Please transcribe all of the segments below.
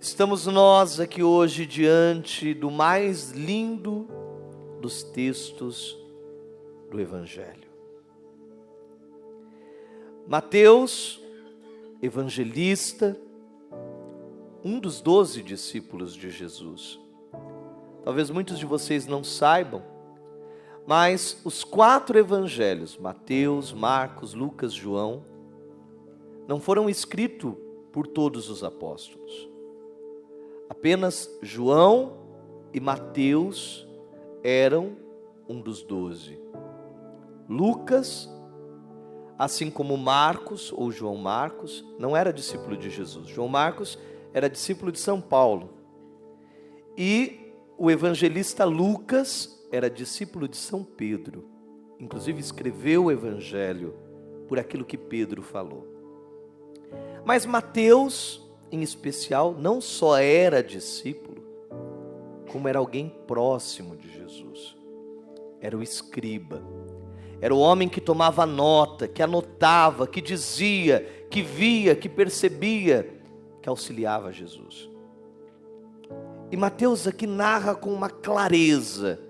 Estamos nós aqui hoje diante do mais lindo dos textos do Evangelho. Mateus, evangelista, um dos 12 discípulos de Jesus. Talvez muitos de vocês não saibam, mas os 4 evangelhos, Mateus, Marcos, Lucas, João, não foram escritos por todos os apóstolos. Apenas João e Mateus eram um dos 12. Lucas, assim como Marcos, ou João Marcos, não era discípulo de Jesus. João Marcos era discípulo de São Paulo. E o evangelista Lucas era discípulo de São Pedro. Inclusive escreveu o evangelho por aquilo que Pedro falou. Mas Mateus, em especial, não só era discípulo, como era alguém próximo de Jesus. Era o escriba. Era o homem que tomava nota, que anotava, que dizia, que via, que percebia, que auxiliava Jesus. E Mateus aqui narra com uma clareza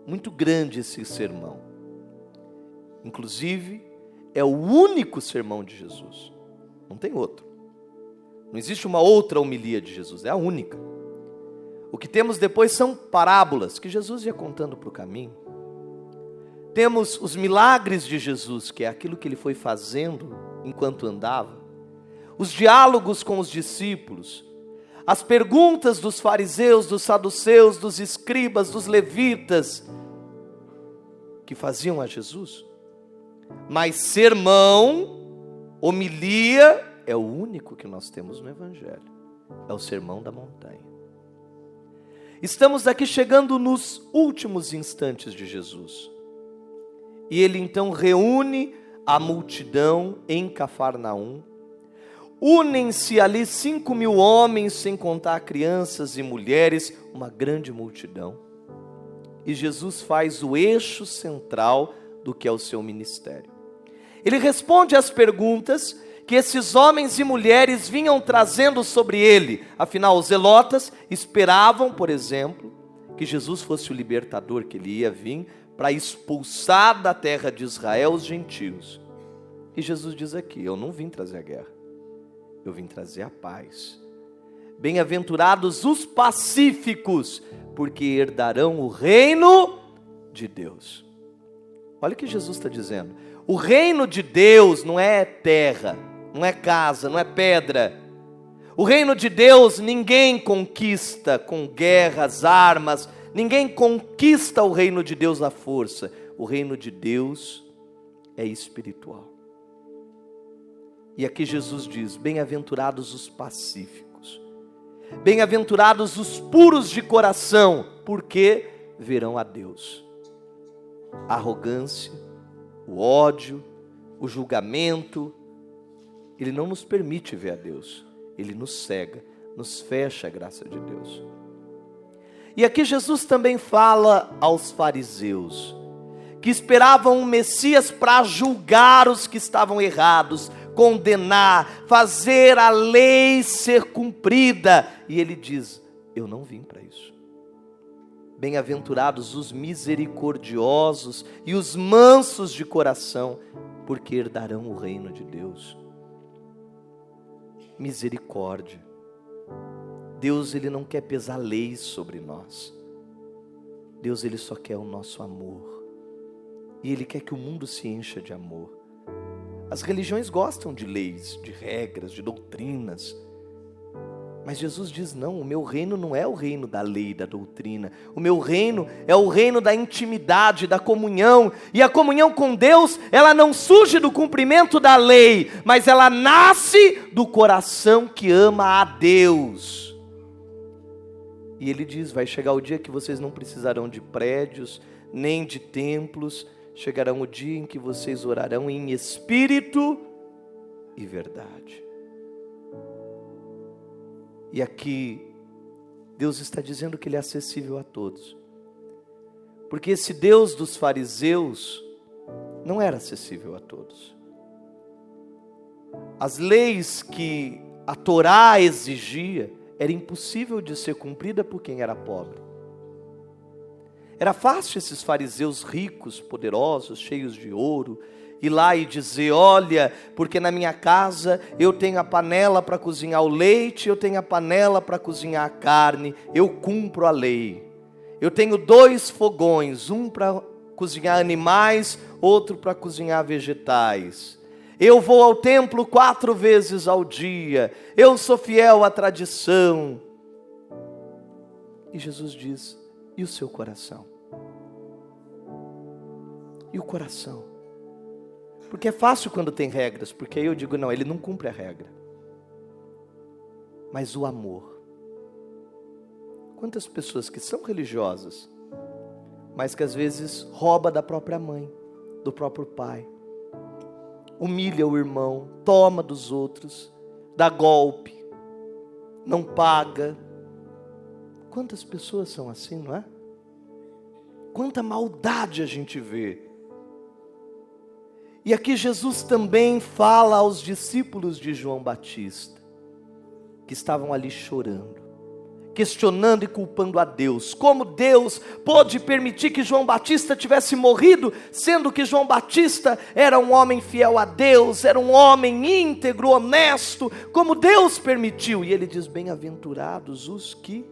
muito grande esse sermão. Inclusive, é o único sermão de Jesus. Não tem outro. Não existe uma outra homilia de Jesus, é a única. O que temos depois são parábolas que Jesus ia contando para o caminho. Temos os milagres de Jesus, que é aquilo que ele foi fazendo enquanto andava. Os diálogos com os discípulos. As perguntas dos fariseus, dos saduceus, dos escribas, dos levitas, que faziam a Jesus. Mas sermão, homilia, é o único que nós temos no Evangelho. É o Sermão da Montanha. Estamos aqui chegando nos últimos instantes de Jesus. E ele então reúne a multidão em Cafarnaum. Unem-se ali 5.000 homens, sem contar crianças e mulheres, uma grande multidão. E Jesus faz o eixo central do que é o seu ministério. Ele responde às perguntas que esses homens e mulheres vinham trazendo sobre ele. Afinal, os zelotas esperavam, por exemplo, que Jesus fosse o libertador, que ele ia vir para expulsar da terra de Israel os gentios. E Jesus diz aqui: eu não vim trazer a guerra, eu vim trazer a paz. Bem-aventurados os pacíficos, porque herdarão o reino de Deus. Olha o que Jesus está dizendo. O reino de Deus não é terra, não é casa, não é pedra. O reino de Deus ninguém conquista com guerras, armas. Ninguém conquista o reino de Deus à força. O reino de Deus é espiritual. E aqui Jesus diz: bem-aventurados os pacíficos. Bem-aventurados os puros de coração, porque verão a Deus. A arrogância, o ódio, o julgamento, ele não nos permite ver a Deus. Ele nos cega, nos fecha a graça de Deus. E aqui Jesus também fala aos fariseus, que esperavam um Messias para julgar os que estavam errados, condenar, fazer a lei ser cumprida. E ele diz: eu não vim para isso. Bem-aventurados os misericordiosos e os mansos de coração, porque herdarão o reino de Deus. Misericórdia. Deus, ele não quer pesar leis sobre nós. Deus, ele só quer o nosso amor. E ele quer que o mundo se encha de amor. As religiões gostam de leis, de regras, de doutrinas. Mas Jesus diz: não, o meu reino não é o reino da lei e da doutrina. O meu reino é o reino da intimidade, da comunhão. E a comunhão com Deus, ela não surge do cumprimento da lei, mas ela nasce do coração que ama a Deus. E ele diz: vai chegar o dia que vocês não precisarão de prédios, nem de templos. Chegará o dia em que vocês orarão em espírito e verdade. E aqui, Deus está dizendo que ele é acessível a todos. Porque esse Deus dos fariseus não era acessível a todos. As leis que a Torá exigia era impossível de ser cumprida por quem era pobre. Era fácil esses fariseus ricos, poderosos, cheios de ouro, ir lá e dizer: olha, porque na minha casa eu tenho a panela para cozinhar o leite, eu tenho a panela para cozinhar a carne, eu cumpro a lei. Eu tenho 2 fogões, um para cozinhar animais, outro para cozinhar vegetais. Eu vou ao templo 4 vezes ao dia, eu sou fiel à tradição. E Jesus diz: e o seu coração? E o coração? Porque é fácil quando tem regras, porque aí eu digo: não, ele não cumpre a regra. Mas o amor. Quantas pessoas que são religiosas, mas que às vezes rouba da própria mãe, do próprio pai, humilha o irmão, toma dos outros, dá golpe, não paga. Quantas pessoas são assim, não é? Quanta maldade a gente vê. E aqui Jesus também fala aos discípulos de João Batista, que estavam ali chorando, questionando e culpando a Deus. Como Deus pôde permitir que João Batista tivesse morrido, sendo que João Batista era um homem fiel a Deus, era um homem íntegro, honesto, como Deus permitiu? E ele diz: bem-aventurados os que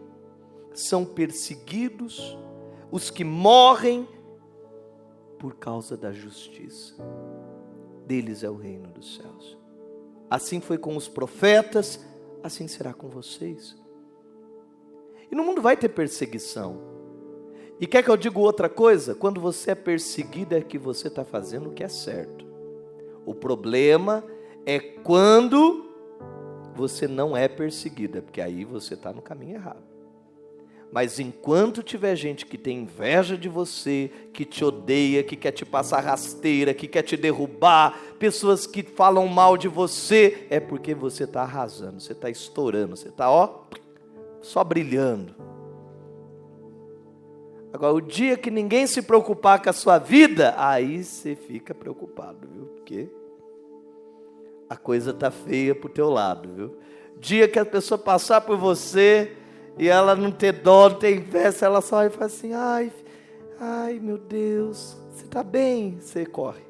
são perseguidos, os que morrem por causa da justiça. Deles é o reino dos céus. Assim foi com os profetas, assim será com vocês. E no mundo vai ter perseguição. E quer que eu diga outra coisa? Quando você é perseguido é que você está fazendo o que é certo. O problema é quando você não é perseguido, porque aí você está no caminho errado. Mas enquanto tiver gente que tem inveja de você, que te odeia, que quer te passar rasteira, que quer te derrubar, pessoas que falam mal de você, é porque você está arrasando, você está estourando, você está só brilhando. Agora, o dia que ninguém se preocupar com a sua vida, aí você fica preocupado, viu? Porque a coisa está feia pro teu lado, viu? Dia que a pessoa passar por você e ela não ter dó, não ter inveja, ela só vai falar assim: ai meu Deus, você está bem? Você corre.